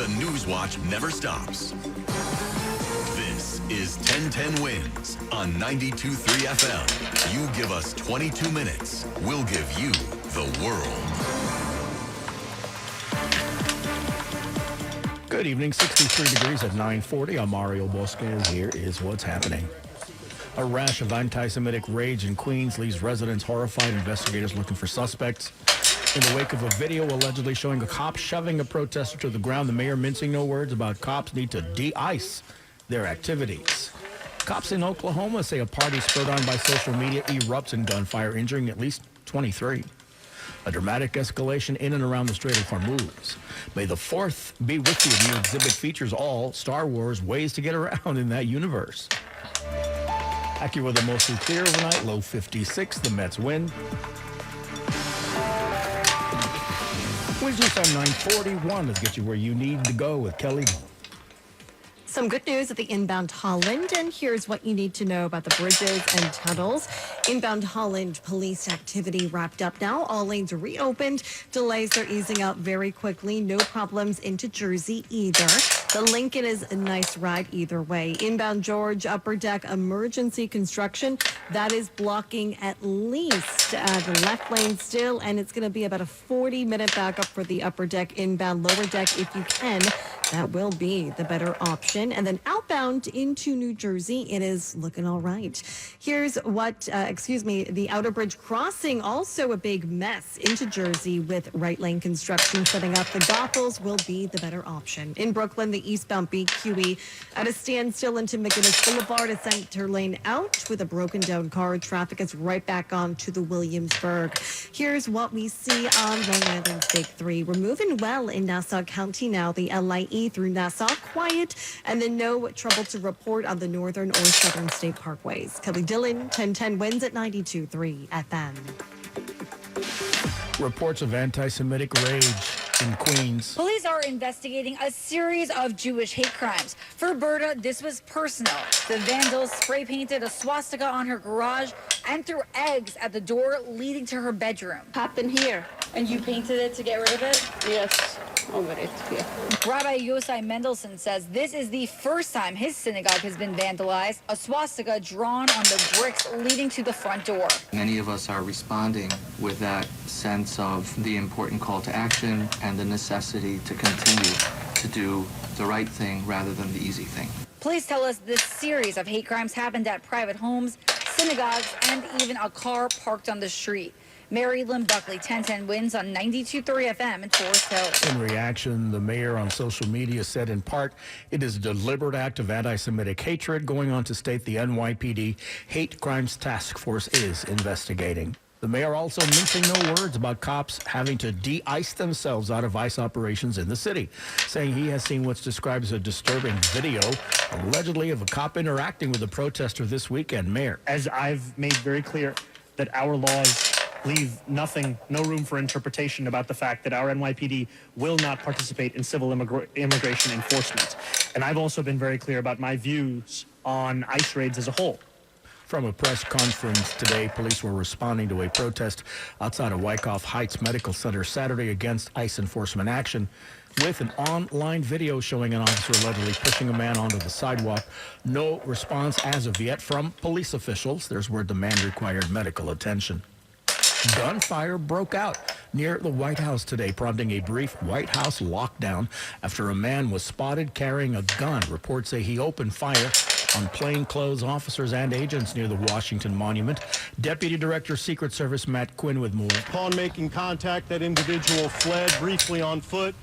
The News Watch never stops. This is 1010 Wins on 92.3 FM. You give us 22 minutes, we'll give you the world. Good evening, 63 degrees at 9:40. I'm Mario Bosquez. Here is what's happening. A rash of anti-Semitic rage in Queens leaves residents horrified. Investigators looking for suspects. In the wake of a video allegedly showing a cop shoving a protester to the ground, the mayor mincing no words about cops need to de-ice their activities. Cops in Oklahoma say a party spurred on by social media erupts in gunfire, injuring at least 23. A dramatic escalation in and around the Strait of Hormuz. May the 4th be with you. The exhibit features all Star Wars ways to get around in that universe. AccuWeather mostly clear overnight, low 56. The Mets win. Wind juice on 941. Let's get you where you need to go with Kelly. Some good news at the inbound Holland, and here's what you need to know about the bridges and tunnels. Inbound Holland police activity wrapped up now. All lanes are reopened. Delays are easing up very quickly. No problems into Jersey either. The Lincoln is a nice ride either way. Inbound George, upper deck emergency construction. That is blocking at least the left lane still, and it's going to be about a 40-minute backup for the upper deck. Inbound lower deck, if you can, that will be the better option. And then outbound into New Jersey, it is looking all right. Here's what, the Outer Bridge crossing, also a big mess into Jersey with right lane construction setting up. The Goethals will be the better option. In Brooklyn, the eastbound BQE at a standstill into McGinnis Boulevard, a center lane out with a broken down car. Traffic is right back on to the Williamsburg. Here's what we see on Long Island's Big Three. We're moving well in Nassau County now. The LIE through Nassau, quiet, and then no trouble to report on the northern or southern state parkways. Kelly Dillon, 1010 Wins at 92.3 FM. Reports of anti-Semitic rage in Queens. Police are investigating a series of Jewish hate crimes. For Berta, this was personal. The vandals spray painted a swastika on her garage and threw eggs at the door leading to her bedroom. Happened here. And you painted it to get rid of it? Yes, over it, yeah. Rabbi Yosai Mendelson says this is the first time his synagogue has been vandalized, a swastika drawn on the bricks leading to the front door. Many of us are responding with that sense of the important call to action and the necessity to continue to do the right thing rather than the easy thing. Police tell us this series of hate crimes happened at private homes, synagogues, and even a car parked on the street. Mary Lynn Buckley, 1010 Wins on 92.3 FM in Forest Hills. In reaction, the mayor on social media said in part, it is a deliberate act of anti-Semitic hatred, going on to state the NYPD Hate Crimes Task Force is investigating. The mayor also mincing no words about cops having to de-ice themselves out of ICE operations in the city, saying he has seen what's described as a disturbing video, allegedly of a cop interacting with a protester this weekend. Mayor. As I've made very clear, that our laws leave no room for interpretation about the fact that our NYPD will not participate in civil immigration enforcement. And I've also been very clear about my views on ICE raids as a whole. From a press conference today, police were responding to a protest outside of Wyckoff Heights Medical Center Saturday against ICE enforcement action, with an online video showing an officer allegedly pushing a man onto the sidewalk. No response as of yet from police officials. There's word the man required medical attention. Gunfire broke out near the White House today, prompting a brief White House lockdown after a man was spotted carrying a gun. Reports say he opened fire on plainclothes officers and agents near the Washington Monument. Deputy Director, Secret Service Matt Quinn with more. Upon making contact, that individual fled briefly on foot,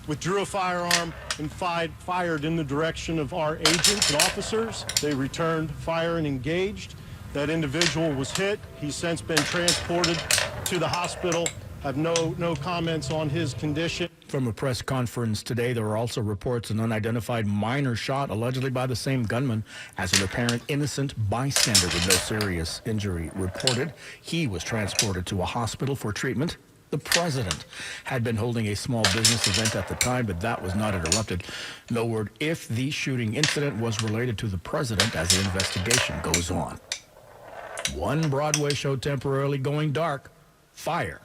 withdrew a firearm, and fired in the direction of our agents and officers. They returned fire and engaged. That individual was hit. He's since been transported to the hospital. I have no comments on his condition. From a press conference today, there were also reports an unidentified minor shot, allegedly by the same gunman, as an apparent innocent bystander with no serious injury reported. He was transported to a hospital for treatment. The president had been holding a small business event at the time, but that was not interrupted. No word if the shooting incident was related to the president as the investigation goes on. One Broadway show temporarily going dark. Fire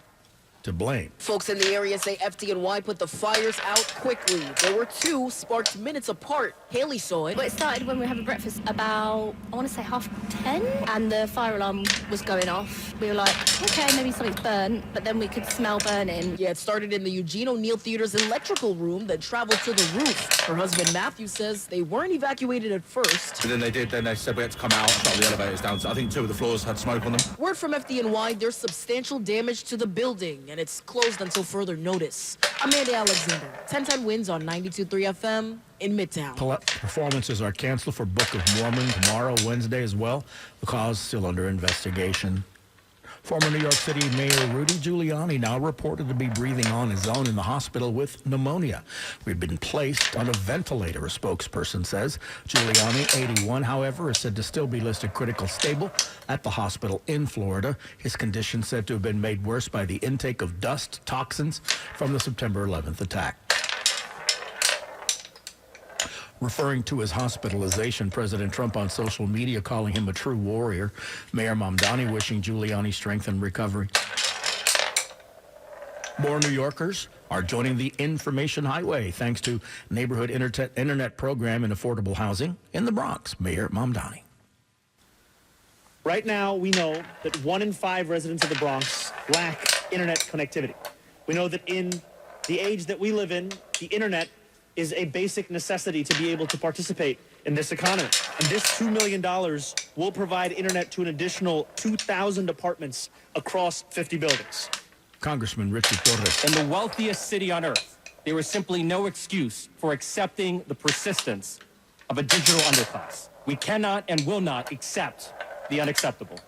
to blame. Folks in the area say FDNY put the fires out quickly. There were two sparked minutes apart. Haley saw it. Well, it started when we were having breakfast about, I want to say 10:30, and the fire alarm was going off. We were like, okay, maybe something's burnt, but then we could smell burning. Yeah, it started in the Eugene O'Neill Theater's electrical room, then traveled to the roof. Her husband Matthew says they weren't evacuated at first. But then they did, then they said we had to come out and shut the elevators down. So I think 2 of the floors had smoke on them. Word from FDNY, there's substantial damage to the building, and it's closed until further notice. Amanda Alexander, 1010 Wins on 92.3 FM in Midtown. Performances are canceled for Book of Mormon tomorrow, Wednesday as well. The cause still under investigation. Former New York City Mayor Rudy Giuliani now reported to be breathing on his own in the hospital with pneumonia. We've been placed on a ventilator, a spokesperson says. Giuliani, 81, however, is said to still be listed critical stable at the hospital in Florida. His condition said to have been made worse by the intake of dust toxins from the September 11th attack. Referring to his hospitalization, President Trump on social media calling him a true warrior. Mayor Mamdani wishing Giuliani strength and recovery. More New Yorkers are joining the information highway thanks to neighborhood internet program and affordable housing in the Bronx. Mayor Mamdani. Right now, we know that 1 in 5 residents of the Bronx lack internet connectivity. We know that in the age that we live in, the internet is a basic necessity to be able to participate in this economy. And this $2 million will provide internet to an additional 2,000 apartments across 50 buildings. Congressman Richard Torres. In the wealthiest city on earth, there is simply no excuse for accepting the persistence of a digital underclass. We cannot and will not accept the unacceptable.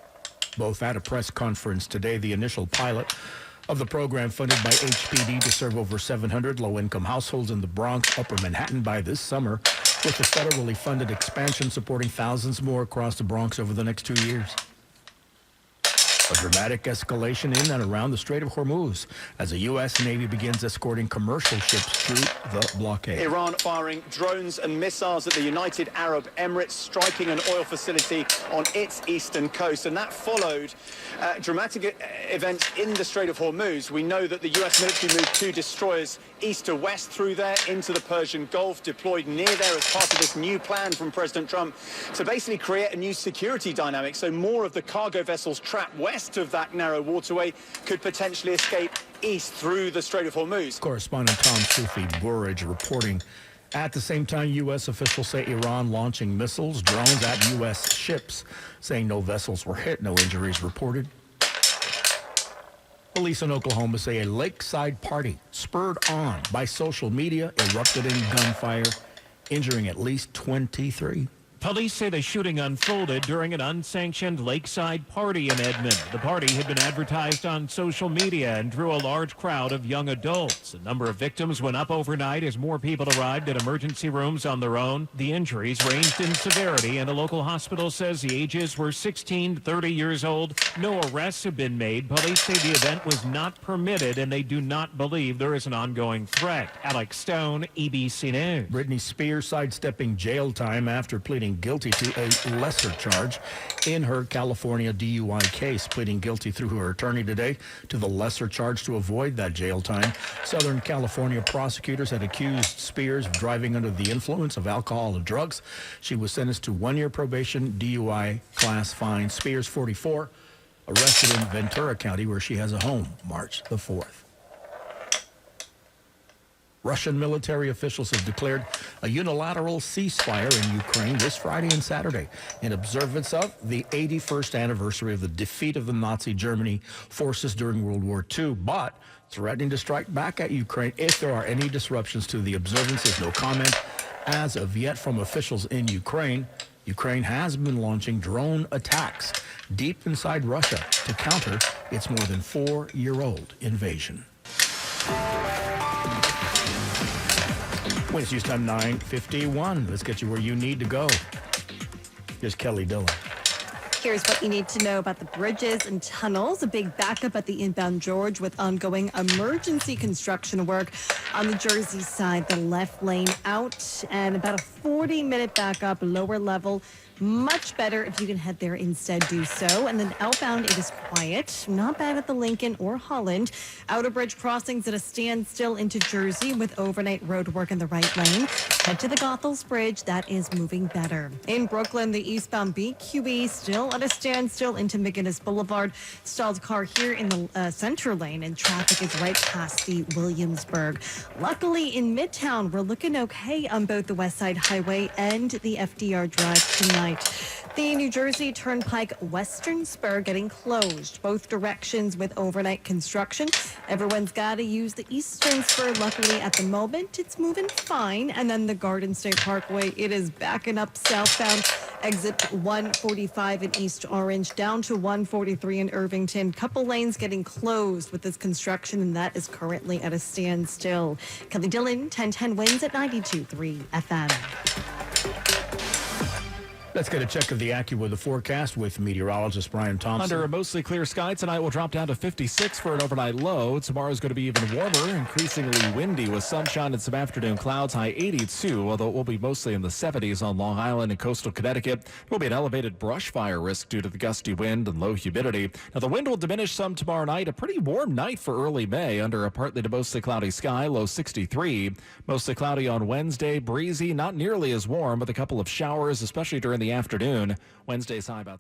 Both at a press conference today, the initial pilot of the program funded by HPD to serve over 700 low-income households in the Bronx, Upper Manhattan by this summer, with the federally funded expansion supporting thousands more across the Bronx over the next 2 years. A dramatic escalation in and around the Strait of Hormuz as the U.S. Navy begins escorting commercial ships through the blockade. Iran firing drones and missiles at the United Arab Emirates, striking an oil facility on its eastern coast. And that followed dramatic events in the Strait of Hormuz. We know that the U.S. military moved 2 destroyers east to west through there into the Persian Gulf, deployed near there as part of this new plan from President Trump to basically create a new security dynamic. So more of the cargo vessels trapped west of that narrow waterway could potentially escape east through the Strait of Hormuz. Correspondent Tom Sufi-Burridge reporting. At the same time, U.S. officials say Iran launching missiles, drones at U.S. ships, saying no vessels were hit, no injuries reported. Police in Oklahoma say a lakeside party spurred on by social media erupted in gunfire, injuring at least 23. Police say the shooting unfolded during an unsanctioned lakeside party in Edmond. The party had been advertised on social media and drew a large crowd of young adults. The number of victims went up overnight as more people arrived at emergency rooms on their own. The injuries ranged in severity, and a local hospital says the ages were 16 to 30 years old. No arrests have been made. Police say the event was not permitted, and they do not believe there is an ongoing threat. Alex Stone, EBC News. Britney Spears sidestepping jail time after pleading guilty to a lesser charge in her California DUI case, pleading guilty through her attorney today to the lesser charge to avoid that jail time. Southern California prosecutors had accused Spears of driving under the influence of alcohol and drugs. She was sentenced to 1 year probation, DUI class fine. Spears, 44, arrested in Ventura County, where she has a home, March the 4th. Russian military officials have declared a unilateral ceasefire in Ukraine this Friday and Saturday in observance of the 81st anniversary of the defeat of the Nazi Germany forces during World War II, but threatening to strike back at Ukraine if there are any disruptions to the observances. No comment as of yet from officials in Ukraine. Ukraine has been launching drone attacks deep inside Russia to counter its more than 4-year-old invasion. When it's news time, 9:51. Let's get you where you need to go. Here's Kelly Dillon. here's what you need to know about the bridges and tunnels. A big backup at the inbound George with ongoing emergency construction work on the Jersey side. The left lane out and about a 40-minute backup, lower level. Much better if you can head there instead, do so. And then outbound, it is quiet. Not bad at the Lincoln or Holland. Outer bridge crossings at a standstill into Jersey with overnight road work in the right lane. Head to the Goethals Bridge. That is moving better. In Brooklyn, the eastbound BQE still at a standstill into McGinnis Boulevard. Stalled car here in the center lane, and traffic is right past the Williamsburg. Luckily, in Midtown, we're looking okay on both the West Side Highway and the FDR Drive tonight. The New Jersey Turnpike Western Spur getting closed both directions with overnight construction. Everyone's got to use the Eastern Spur. Luckily, at the moment, it's moving fine. And then the Garden State Parkway, it is backing up southbound. Exit 145 in East Orange down to 143 in Irvington. Couple lanes getting closed with this construction, and that is currently at a standstill. Kelly Dillon, 1010 wins at 92.3 FM. Let's get a check of the AccuWeather forecast with meteorologist Brian Thompson. Under a mostly clear sky tonight, will drop down to 56 for an overnight low. Tomorrow is going to be even warmer, increasingly windy with sunshine and some afternoon clouds, high 82, although it will be mostly in the 70s on Long Island and coastal Connecticut. There will be an elevated brush fire risk due to the gusty wind and low humidity. Now, the wind will diminish some tomorrow night. A pretty warm night for early May under a partly to mostly cloudy sky, low 63. Mostly cloudy on Wednesday, breezy, not nearly as warm with a couple of showers, especially during the afternoon. Wednesday's high about